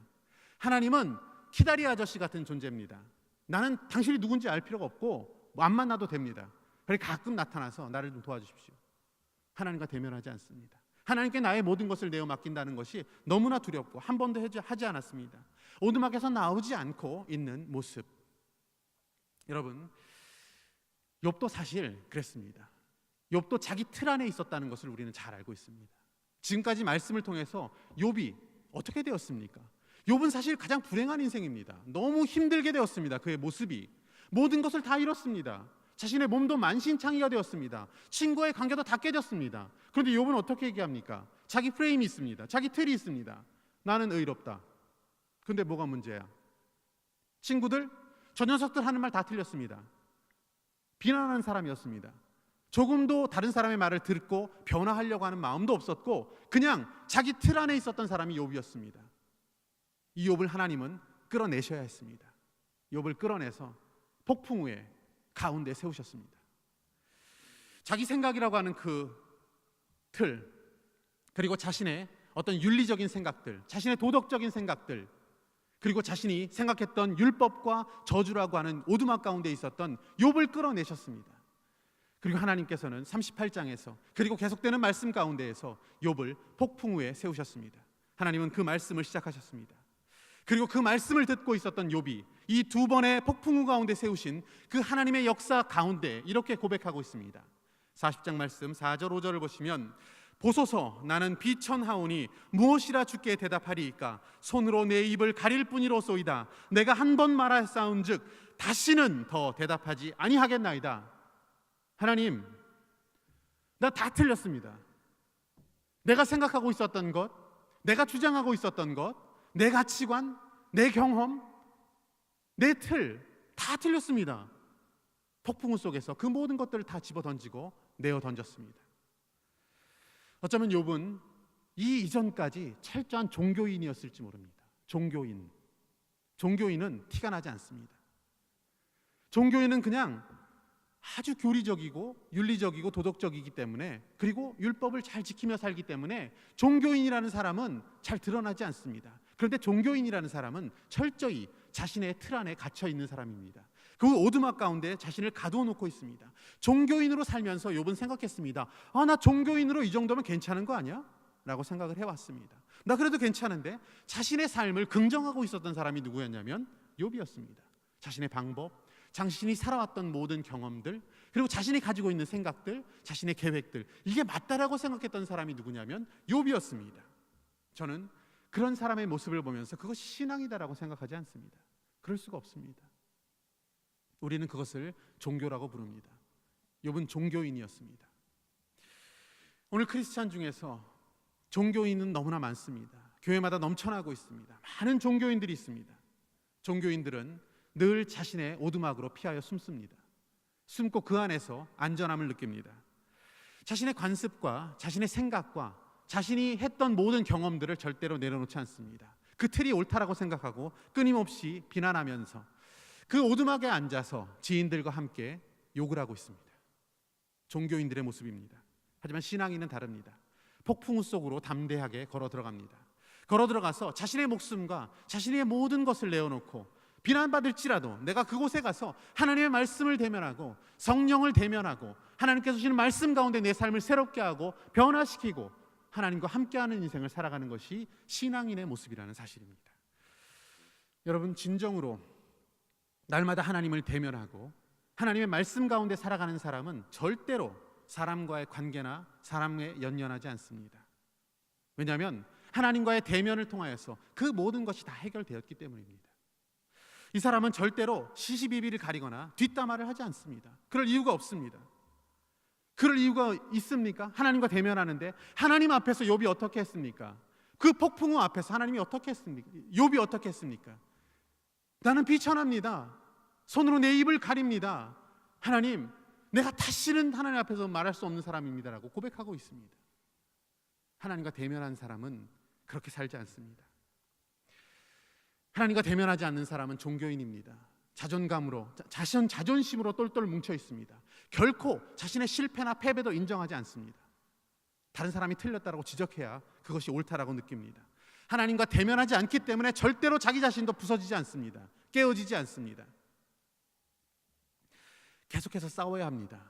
하나님은 키다리 아저씨 같은 존재입니다. 나는 당신이 누군지 알 필요가 없고 안 만나도 됩니다. 그러니까 가끔 나타나서 나를 좀 도와주십시오. 하나님과 대면하지 않습니다. 하나님께 나의 모든 것을 내어 맡긴다는 것이 너무나 두렵고 한 번도 하지 않았습니다. 오두막에서 나오지 않고 있는 모습. 여러분, 욥도 사실 그랬습니다. 욥도 자기 틀 안에 있었다는 것을 우리는 잘 알고 있습니다. 지금까지 말씀을 통해서 욥이 어떻게 되었습니까? 욥은 사실 가장 불행한 인생입니다. 너무 힘들게 되었습니다. 그의 모습이 모든 것을 다 잃었습니다. 자신의 몸도 만신창이가 되었습니다. 친구의 관계도 다 깨졌습니다. 그런데 욥은 어떻게 얘기합니까? 자기 프레임이 있습니다. 자기 틀이 있습니다. 나는 의롭다. 그런데 뭐가 문제야? 친구들, 저 녀석들 하는 말 다 틀렸습니다. 비난하는 사람이었습니다. 조금도 다른 사람의 말을 듣고 변화하려고 하는 마음도 없었고 그냥 자기 틀 안에 있었던 사람이 욥이었습니다. 이 욥을 하나님은 끌어내셔야 했습니다. 욥을 끌어내서 폭풍우에 가운데 세우셨습니다. 자기 생각이라고 하는 그 틀, 그리고 자신의 어떤 윤리적인 생각들, 자신의 도덕적인 생각들, 그리고 자신이 생각했던 율법과 저주라고 하는 오두막 가운데 있었던 욥을 끌어내셨습니다. 그리고 하나님께서는 38장에서 그리고 계속되는 말씀 가운데에서 욥을 폭풍우에 세우셨습니다. 하나님은 그 말씀을 시작하셨습니다. 그리고 그 말씀을 듣고 있었던 욥이 이 두 번의 폭풍우 가운데 세우신 그 하나님의 역사 가운데 이렇게 고백하고 있습니다. 40장 말씀 4절 5절을 보시면 보소서, 나는 비천하오니 무엇이라 주께 대답하리이까? 손으로 내 입을 가릴 뿐이로소이다. 내가 한 번 말하였사온즉 다시는 더 대답하지 아니하겠나이다. 하나님, 나 다 틀렸습니다. 내가 생각하고 있었던 것, 내가 주장하고 있었던 것, 내 가치관, 내 경험, 내 틀 다 틀렸습니다. 폭풍우 속에서 그 모든 것들을 다 집어던지고 내어 던졌습니다. 어쩌면 욥은 이 이전까지 철저한 종교인이었을지 모릅니다. 종교인은 티가 나지 않습니다. 종교인은 그냥 아주 교리적이고 윤리적이고 도덕적이기 때문에, 그리고 율법을 잘 지키며 살기 때문에 종교인이라는 사람은 잘 드러나지 않습니다. 그런데 종교인이라는 사람은 철저히 자신의 틀 안에 갇혀 있는 사람입니다. 그 오두막 가운데 자신을 가두어 놓고 있습니다. 종교인으로 살면서 욥은 생각했습니다. 나 종교인으로 이 정도면 괜찮은 거 아니야? 라고 생각을 해왔습니다. 나 그래도 괜찮은데. 자신의 삶을 긍정하고 있었던 사람이 누구였냐면 욥이었습니다. 자신의 방법, 자신이 살아왔던 모든 경험들, 그리고 자신이 가지고 있는 생각들, 자신의 계획들, 이게 맞다라고 생각했던 사람이 누구냐면 욥이었습니다. 저는 그런 사람의 모습을 보면서 그것이 신앙이다라고 생각하지 않습니다. 그럴 수가 없습니다. 우리는 그것을 종교라고 부릅니다. 욥은 종교인이었습니다. 오늘 크리스찬 중에서 종교인은 너무나 많습니다. 교회마다 넘쳐나고 있습니다. 많은 종교인들이 있습니다. 종교인들은 늘 자신의 오두막으로 피하여 숨습니다. 숨고 그 안에서 안전함을 느낍니다. 자신의 관습과 자신의 생각과 자신이 했던 모든 경험들을 절대로 내려놓지 않습니다. 그 틀이 옳다라고 생각하고 끊임없이 비난하면서 그 오두막에 앉아서 지인들과 함께 욕을 하고 있습니다. 종교인들의 모습입니다. 하지만 신앙인은 다릅니다. 폭풍우 속으로 담대하게 걸어 들어갑니다. 걸어 들어가서 자신의 목숨과 자신의 모든 것을 내어놓고 비난받을지라도 내가 그곳에 가서 하나님의 말씀을 대면하고 성령을 대면하고 하나님께서 주시는 말씀 가운데 내 삶을 새롭게 하고 변화시키고 하나님과 함께하는 인생을 살아가는 것이 신앙인의 모습이라는 사실입니다. 여러분, 진정으로 날마다 하나님을 대면하고 하나님의 말씀 가운데 살아가는 사람은 절대로 사람과의 관계나 사람에 연연하지 않습니다. 왜냐하면 하나님과의 대면을 통하여서 그 모든 것이 다 해결되었기 때문입니다. 이 사람은 절대로 시시비비를 가리거나 뒷담화를 하지 않습니다. 그럴 이유가 없습니다. 그럴 이유가 있습니까? 하나님과 대면하는데 하나님 앞에서 욥이 어떻게 했습니까? 그 폭풍우 앞에서 하나님이 어떻게 했습니까? 욥이 어떻게 했습니까? 나는 비천합니다. 손으로 내 입을 가립니다. 하나님, 내가 다시는 하나님 앞에서 말할 수 없는 사람입니다라고 고백하고 있습니다. 하나님과 대면한 사람은 그렇게 살지 않습니다. 하나님과 대면하지 않는 사람은 종교인입니다. 자존감으로, 자존심으로 똘똘 뭉쳐 있습니다. 결코 자신의 실패나 패배도 인정하지 않습니다. 다른 사람이 틀렸다라고 지적해야 그것이 옳다라고 느낍니다. 하나님과 대면하지 않기 때문에 절대로 자기 자신도 부서지지 않습니다. 깨어지지 않습니다. 계속해서 싸워야 합니다.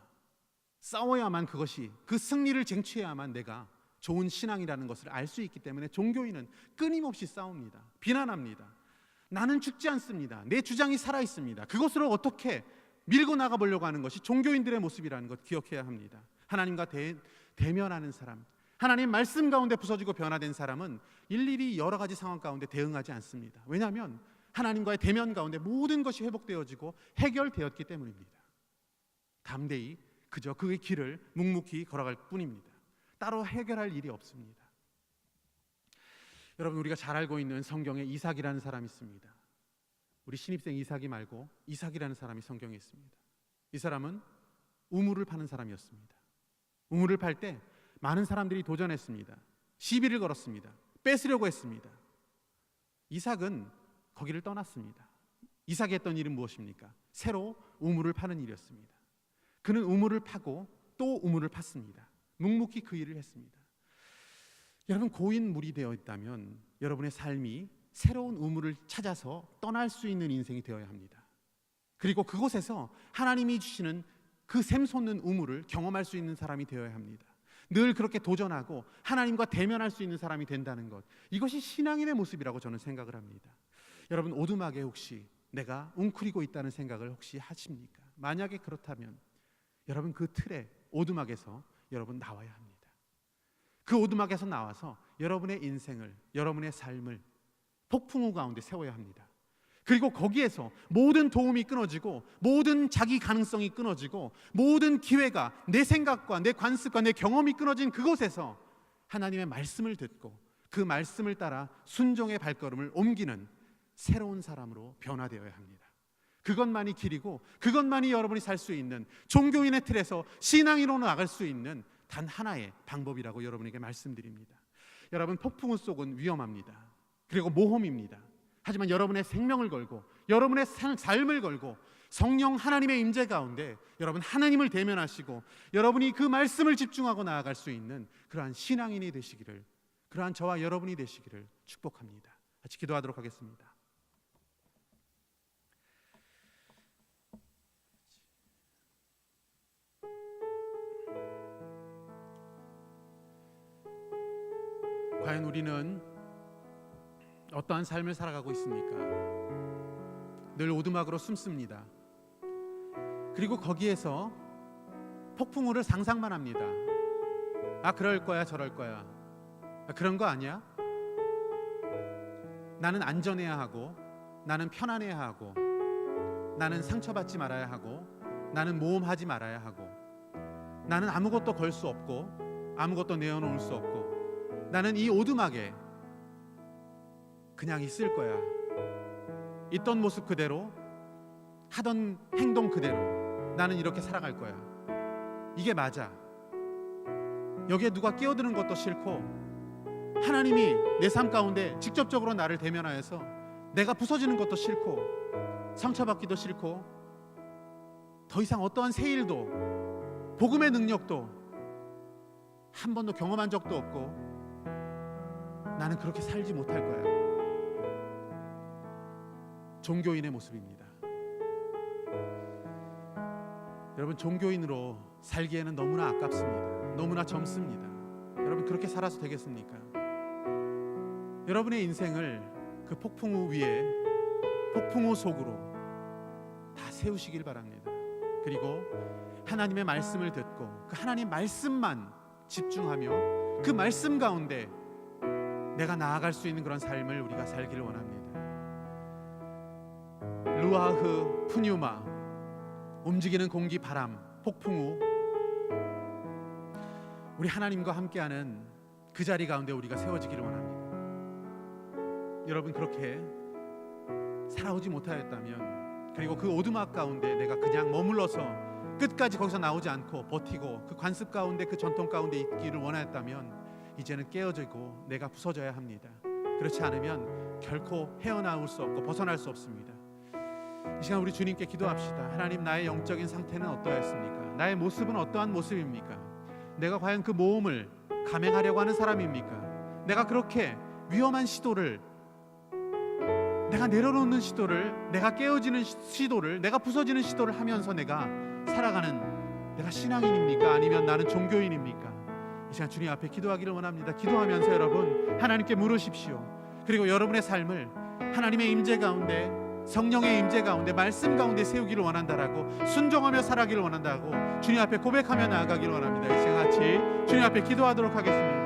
싸워야만 그것이, 그 승리를 쟁취해야만 내가 좋은 신앙이라는 것을 알 수 있기 때문에 종교인은 끊임없이 싸웁니다. 비난합니다. 나는 죽지 않습니다. 내 주장이 살아있습니다. 그것으로 어떻게 밀고 나가보려고 하는 것이 종교인들의 모습이라는 것 기억해야 합니다. 하나님과 대면하는 사람, 하나님 말씀 가운데 부서지고 변화된 사람은 일일이 여러 가지 상황 가운데 대응하지 않습니다. 왜냐하면 하나님과의 대면 가운데 모든 것이 회복되어지고 해결되었기 때문입니다. 담대히 그저 그의 길을 묵묵히 걸어갈 뿐입니다. 따로 해결할 일이 없습니다. 여러분, 우리가 잘 알고 있는 성경에 이삭이라는 사람이 있습니다. 우리 신입생 이삭이 말고 이삭이라는 사람이 성경에 있습니다. 이 사람은 우물을 파는 사람이었습니다. 우물을 팔 때 많은 사람들이 도전했습니다. 시비를 걸었습니다. 뺏으려고 했습니다. 이삭은 거기를 떠났습니다. 이삭이 했던 일은 무엇입니까? 새로 우물을 파는 일이었습니다. 그는 우물을 파고 또 우물을 팠습니다. 묵묵히 그 일을 했습니다. 여러분, 고인물이 되어 있다면 여러분의 삶이 새로운 우물을 찾아서 떠날 수 있는 인생이 되어야 합니다. 그리고 그곳에서 하나님이 주시는 그 샘솟는 우물을 경험할 수 있는 사람이 되어야 합니다. 늘 그렇게 도전하고 하나님과 대면할 수 있는 사람이 된다는 것, 이것이 신앙인의 모습이라고 저는 생각을 합니다. 여러분, 오두막에 혹시 내가 웅크리고 있다는 생각을 혹시 하십니까? 만약에 그렇다면 여러분, 그 틀에 오두막에서 여러분 나와야 합니다. 그 오두막에서 나와서 여러분의 인생을, 여러분의 삶을 폭풍우 가운데 세워야 합니다. 그리고 거기에서 모든 도움이 끊어지고 모든 자기 가능성이 끊어지고 모든 기회가 내 생각과 내 관습과 내 경험이 끊어진 그곳에서 하나님의 말씀을 듣고 그 말씀을 따라 순종의 발걸음을 옮기는 새로운 사람으로 변화되어야 합니다. 그것만이 길이고 그것만이 여러분이 살 수 있는, 종교인의 틀에서 신앙인으로 나갈 수 있는 단 하나의 방법이라고 여러분에게 말씀드립니다. 여러분, 폭풍우 속은 위험합니다. 그리고 모험입니다. 하지만 여러분의 생명을 걸고 여러분의 삶을 걸고 성령 하나님의 임재 가운데 여러분 하나님을 대면하시고 여러분이 그 말씀을 집중하고 나아갈 수 있는 그러한 신앙인이 되시기를, 그러한 저와 여러분이 되시기를 축복합니다. 같이 기도하도록 하겠습니다. 과연 우리는 어떠한 삶을 살아가고 있습니까? 늘 오두막으로 숨습니다. 그리고 거기에서 폭풍우를 상상만 합니다. 아, 그럴 거야, 저럴 거야. 아, 그런 거 아니야? 나는 안전해야 하고, 나는 편안해야 하고, 나는 상처받지 말아야 하고, 나는 모험하지 말아야 하고, 나는 아무것도 걸 수 없고 아무것도 내어놓을 수 없고, 나는 이 오두막에 그냥 있을 거야. 있던 모습 그대로, 하던 행동 그대로 나는 이렇게 살아갈 거야. 이게 맞아. 여기에 누가 끼어드는 것도 싫고, 하나님이 내 삶 가운데 직접적으로 나를 대면하여서 내가 부서지는 것도 싫고, 상처받기도 싫고, 더 이상 어떠한 새 일도 복음의 능력도 한 번도 경험한 적도 없고, 나는 그렇게 살지 못할 거야. 종교인의 모습입니다. 여러분, 종교인으로 살기에는 너무나 아깝습니다. 너무나 젊습니다. 여러분, 그렇게 살아서 되겠습니까? 여러분의 인생을 그 폭풍우 위에, 폭풍우 속으로 다 세우시길 바랍니다. 그리고 하나님의 말씀을 듣고 그 하나님 말씀만 집중하며 그 말씀 가운데 내가 나아갈 수 있는 그런 삶을 우리가 살기를 원합니다. 루아흐, 푸뉴마, 움직이는 공기, 바람, 폭풍우, 우리 하나님과 함께하는 그 자리 가운데 우리가 세워지기를 원합니다. 여러분, 그렇게 살아오지 못하였다면, 그리고 그 오두막 가운데 내가 그냥 머물러서 끝까지 거기서 나오지 않고 버티고 그 관습 가운데, 그 전통 가운데 있기를 원하였다면 이제는 깨어지고 내가 부서져야 합니다. 그렇지 않으면 결코 헤어나올 수 없고 벗어날 수 없습니다. 이 시간 우리 주님께 기도합시다. 하나님, 나의 영적인 상태는 어떠했습니까? 나의 모습은 어떠한 모습입니까? 내가 과연 그 모험을 감행하려고 하는 사람입니까? 내가 그렇게 위험한 시도를, 내가 내려놓는 시도를, 내가 깨어지는 시도를, 내가 부서지는 시도를 하면서 내가 살아가는 내가 신앙인입니까? 아니면 나는 종교인입니까? 이 시간 주님 앞에 기도하기를 원합니다. 기도하면서 여러분 하나님께 물으십시오. 그리고 여러분의 삶을 하나님의 임재 가운데, 성령의 임재 가운데, 말씀 가운데 세우기를 원한다라고, 순종하며 살아가기를 원한다고 주님 앞에 고백하며 나아가기를 원합니다. 이 시간 같이 주님 앞에 기도하도록 하겠습니다.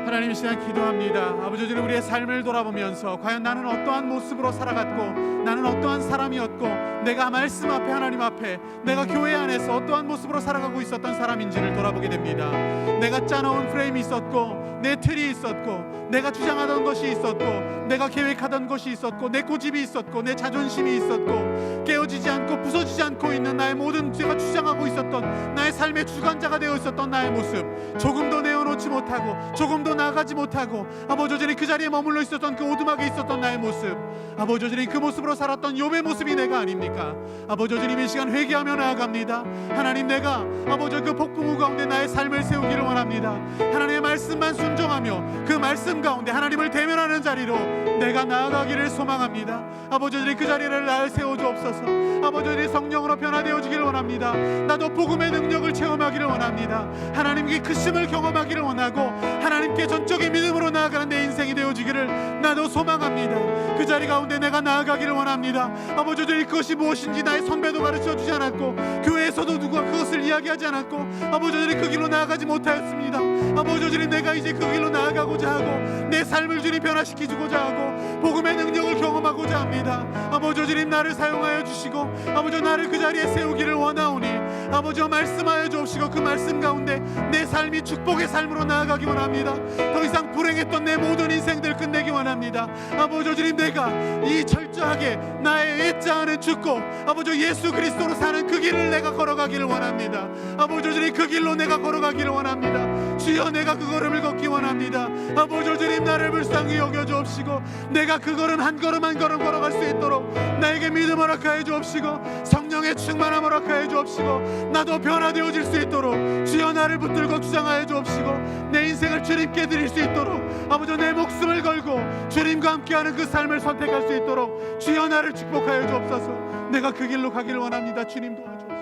하나님, 이 시간 기도합니다. 아버지, 우리의 삶을 돌아보면서 과연 나는 어떠한 모습으로 살아갔고, 나는 어떠한 사람이었고, 내가 말씀 앞에, 하나님 앞에, 내가 교회 안에서 어떠한 모습으로 살아가고 있었던 사람인지를 돌아보게 됩니다. 내가 짜놓은 프레임이 있었고, 내 틀이 있었고, 내가 주장하던 것이 있었고, 내가 계획하던 것이 있었고, 내 고집이 있었고, 내 자존심이 있었고, 깨어지지 않고 부서지지 않고 있는 나의 모든, 제가 주장하고 있었던 나의 삶의 주관자가 되어 있었던 나의 모습, 조금도 내어놓지 못하고 조금도 나아가지 못하고, 아버지, 여전히 그 자리에 머물러 있었던 그 오두막에 있었던 나의 모습, 아버지, 여전히 그 모습으로 살았던 욥의 모습이 내가 아닙니까? 아버지, 여전히 이 시간 회개하며 나아갑니다. 하나님, 내가 아버지 그 폭풍우 가운데 나의 삶을 세우기를 원합니다. 하나님의 말씀만 순종하며 그 말씀 가운데 하나님을 대면하는 자리로 내가 나아가기를 소망합니다. 아버지, 여전히 그 자리를 날 세워주옵소서. 주옵소서. 아버지, 우리 성령으로 변화되어지기를 원합니다. 나도 복음의 능력을 체험하기를 원합니다. 하나님께 크심을 경험하기를 원하고 하나님께 전적인 믿음으로 나아가는 내 인생이 되어지기를 나도 소망합니다. 그 자리 가운데 내가 나아가기를 원합니다. 아버지, 그것이 무엇인지 나의 선배도 가르쳐주지 않았고 교회에서도 누가 그것을 이야기하지 않았고 아버지, 그 길로 나아가지 못하였습니다. 아버지, 내가 이제 그 길로 나아가고자 하고 내 삶을 주님 변화시키고자 하고 복음의 능력을 경험하고자 합니다. 아버지, 주님 나를 사용하여 주시고 아버지, 나를 그 자리에 세우기를 원하오니 아버지, 말씀하여 주옵시고 그 말씀 가운데 내 삶이 축복의 삶으로 나아가기 원합니다. 더 이상 불행했던 내 모든 인생들 끝내기 원합니다. 아버지, 주님 내가 이 철저하게 나의 옛자아는 죽고 아버지 예수 그리스도로 사는 그 길을 내가 걸어가기를 원합니다. 아버지, 주님 그 길로 내가 걸어가기를 원합니다. 주여, 내가 그 걸음을 걷기 원합니다. 아버지, 주님 나를 불쌍히 여겨 주옵시고 내가 그 걸음 한 걸음 한 걸음 걸어갈 수 있도록 나에게 믿음 허락하여 주옵시고 성령의 충만함 허락하여 주옵시고 나도 변화되어질 수 있도록 주여 나를 붙들고 주장하여 주옵시고 내 인생을 주님께 드릴 수 있도록 아버지, 내 목숨을 걸고 주님과 함께하는 그 삶을 선택할 수 있도록 주여 나를 축복하여 주옵소서. 내가 그 길로 가기를 원합니다. 주님 도와주옵소서.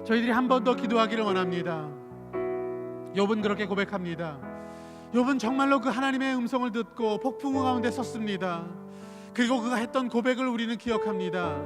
저희들이 한 번 더 기도하기를 원합니다. 욥은 그렇게 고백합니다. 욥은 정말로 그 하나님의 음성을 듣고 폭풍우 가운데 섰습니다. 그리고 그가 했던 고백을 우리는 기억합니다.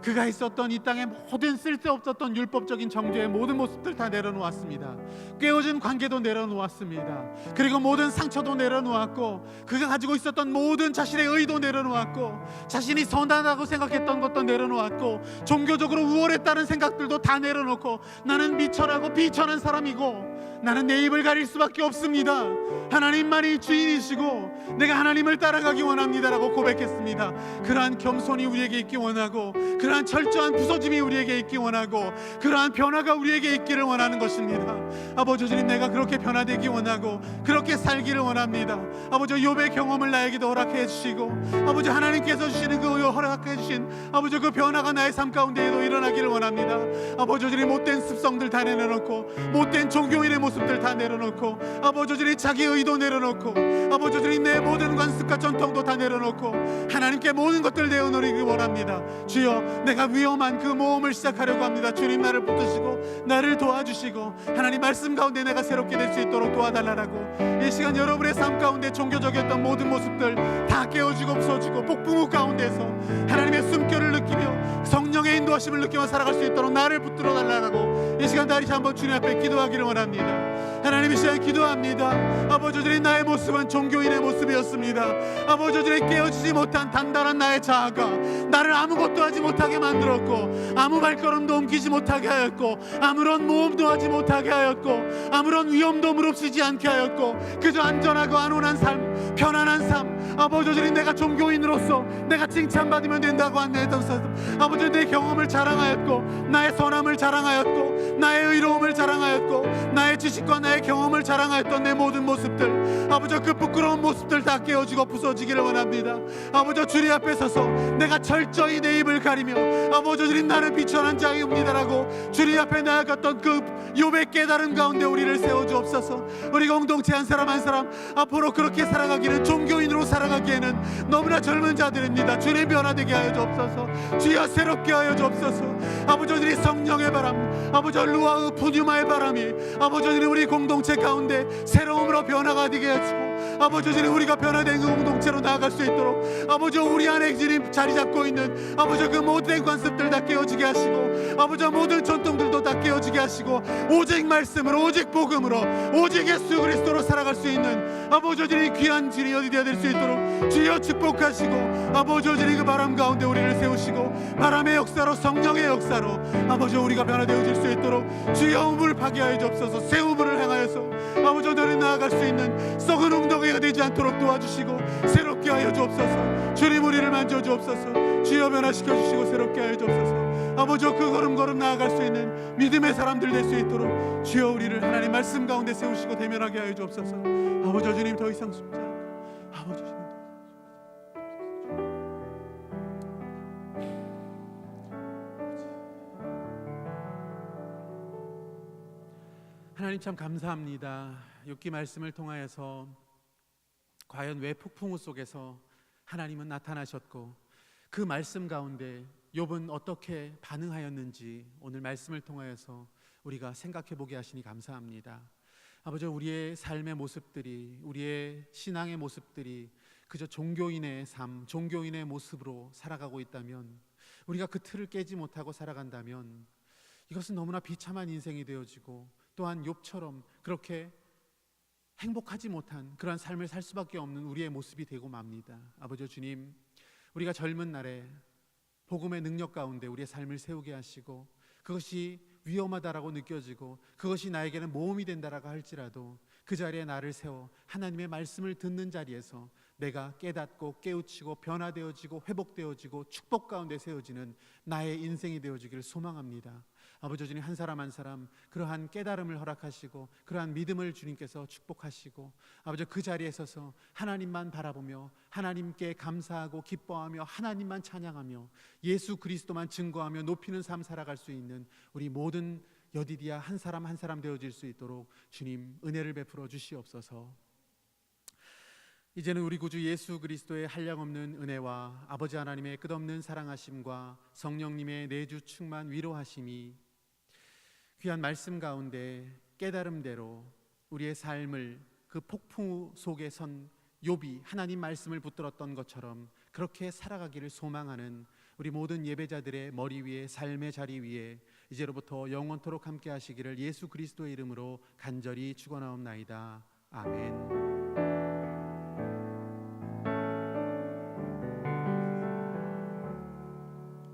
그가 있었던 이 땅의 모든 쓸데없었던 율법적인 정죄의 모든 모습들 다 내려놓았습니다. 깨어진 관계도 내려놓았습니다. 그리고 모든 상처도 내려놓았고 그가 가지고 있었던 모든 자신의 의도 내려놓았고 자신이 선하다고 생각했던 것도 내려놓았고 종교적으로 우월했다는 생각들도 다 내려놓고 나는 미천하고 비천한 사람이고 나는 내 입을 가릴 수밖에 없습니다. 하나님만이 주인이시고 내가 하나님을 따라가기 원합니다라고 고백했습니다. 그러한 겸손이 우리에게 있기 원하고 그러한 철저한 부서짐이 우리에게 있기 원하고 그러한 변화가 우리에게 있기를 원하는 것입니다. 아버지, 주님 내가 그렇게 변화되기 원하고 그렇게 살기를 원합니다. 아버지, 욥의 경험을 나에게도 허락해 주시고 아버지, 하나님께서 주시는 그 허락해 주신 아버지 그 변화가 나의 삶 가운데에도 일어나기를 원합니다. 아버지, 주님 못된 습성들 다 내려놓고 못된 종교인의 모습들 다 내려놓고 아버지, 주님 자기 의도 내려놓고 아버지, 주님 내 모든 관습과 전통도 다 내려놓고 하나님께 모든 것들 내어놓기 원합니다. 주여, 내가 위험한 그 모험을 시작하려고 합니다. 주님 나를 붙드시고 나를 도와주시고 하나님 말씀 가운데 내가 새롭게 될 수 있도록 도와달라고 이 시간 여러분의 삶 가운데 종교적이었던 모든 모습들 다 깨어지고 부서지고 폭풍우 가운데서 하나님의 숨결을 느끼며 성령의 인도하심을 느끼며 살아갈 수 있도록 나를 붙들어 달라고 이 시간 다시 한번 주님 앞에 기도하기를 원합니다. 하나님, 이 시간 기도합니다. 아버지, 주님 나의 모습은 종교인의 모습이었습니다. 아버지, 주님 깨어지지 못한 단단한 나의 자아가 나를 아무것도 하지 못하게 만들었고 아무 발걸음도 옮기지 못하게 하였고 아무런 모험도 하지 못하게 하였고 아무런 위험도 무릅쓰지 않게 하였고 그저 안전하고 안온한 삶, 편안한 삶, 아버지, 주님 내가 종교인으로서 내가 칭찬받으면 된다고 안내했던 삶, 아버지, 내 경험을 자랑하였고 나의 선함을 자랑하였고 나의 의로움을 자랑하였고 나의 지식과 나의 경험을 자랑하였던 내 모든 모습들, 아버지, 그 부끄러운 모습들 다 깨어지고 부서지기를 원합니다. 아버지, 주님 앞에 서서 내가 철저히 내 입을 가리며 아버지, 주님 나는 비천한 자이옵니다라고 주님 앞에 나아갔던 그 욥의 깨달음 가운데 우리를 세워주옵소서. 우리 공동체 한 사람 한 사람 앞으로 그렇게 살아가기는, 종교인으로 살아가기에는 너무나 젊은 자들입니다. 주님 변화되게 하여 주옵소서. 주여 새롭게 하여 주옵소서. 아버지, 주님 성령의 바람, 아버지, 루아흐 푸뉴마의 바람이 아버지, 주님 우리 공동체 가운데 새로움으로 변화가 되게 해주고 아버지, 주님 우리가 변화된 그 공동체로 나아갈 수 있도록 아버지, 우리 안에 주님 자리 잡고 있는 아버지 그 모든 관습들 다 깨어지게 하시고 아버지, 모든 전통들도 다 깨어지게 하시고 오직 말씀으로, 오직 복음으로, 오직 예수 그리스도로 살아갈 수 있는 아버지, 주님 귀한 주님 어디 되어야 될 수 있도록 주여 축복하시고 아버지, 주님 그 바람 가운데 우리를 세우시고 바람의 역사로, 성령의 역사로 아버지, 우리가 변화되어질 수 있도록 주여 우물 파괴하여 주옵소서. 새 우물을 향하여서 아버지, 너를 나아갈 수 있는 썩은 웅덩이가 되지 않도록 도와주시고 새롭게 하여 주옵소서. 주님 우리를 만져 주옵소서. 주여 변화시켜 주시고 새롭게 하여 주옵소서. 아버지, 그 걸음 나아갈 수 있는 믿음의 사람들 될 수 있도록 주여 우리를 하나님 말씀 가운데 세우시고 대면하게 하여 주옵소서. 아버지, 주님 더 이상 숨지 않고 아버지, 주님 하나님 참 감사합니다. 욥기 말씀을 통하여서 과연 왜 폭풍우 속에서 하나님은 나타나셨고 그 말씀 가운데 욥은 어떻게 반응하였는지 오늘 말씀을 통하여서 우리가 생각해 보게 하시니 감사합니다. 아버지, 우리의 삶의 모습들이, 우리의 신앙의 모습들이 그저 종교인의 삶, 종교인의 모습으로 살아가고 있다면, 우리가 그 틀을 깨지 못하고 살아간다면 이것은 너무나 비참한 인생이 되어지고, 또한 욥처럼 그렇게 행복하지 못한 그러한 삶을 살 수밖에 없는 우리의 모습이 되고 맙니다. 아버지 주님, 우리가 젊은 날에 복음의 능력 가운데 우리의 삶을 세우게 하시고, 그것이 위험하다라고 느껴지고 그것이 나에게는 모험이 된다라고 할지라도 그 자리에 나를 세워 하나님의 말씀을 듣는 자리에서 내가 깨닫고 깨우치고 변화되어지고 회복되어지고 축복 가운데 세워지는 나의 인생이 되어지기를 소망합니다. 아버지 주님, 한 사람 한 사람 그러한 깨달음을 허락하시고 그러한 믿음을 주님께서 축복하시고, 아버지 그 자리에 서서 하나님만 바라보며 하나님께 감사하고 기뻐하며 하나님만 찬양하며 예수 그리스도만 증거하며 높이는 삶 살아갈 수 있는 우리 모든 여디디아 한 사람 한 사람 되어질 수 있도록 주님 은혜를 베풀어 주시옵소서. 이제는 우리 구주 예수 그리스도의 한량없는 은혜와 아버지 하나님의 끝없는 사랑하심과 성령님의 내주 충만 위로하심이 귀한 말씀 가운데 깨달음대로 우리의 삶을 그 폭풍 속에 선 욥이 하나님 말씀을 붙들었던 것처럼 그렇게 살아가기를 소망하는 우리 모든 예배자들의 머리 위에, 삶의 자리 위에 이제로부터 영원토록 함께 하시기를 예수 그리스도의 이름으로 간절히 축원하옵나이다. 아멘.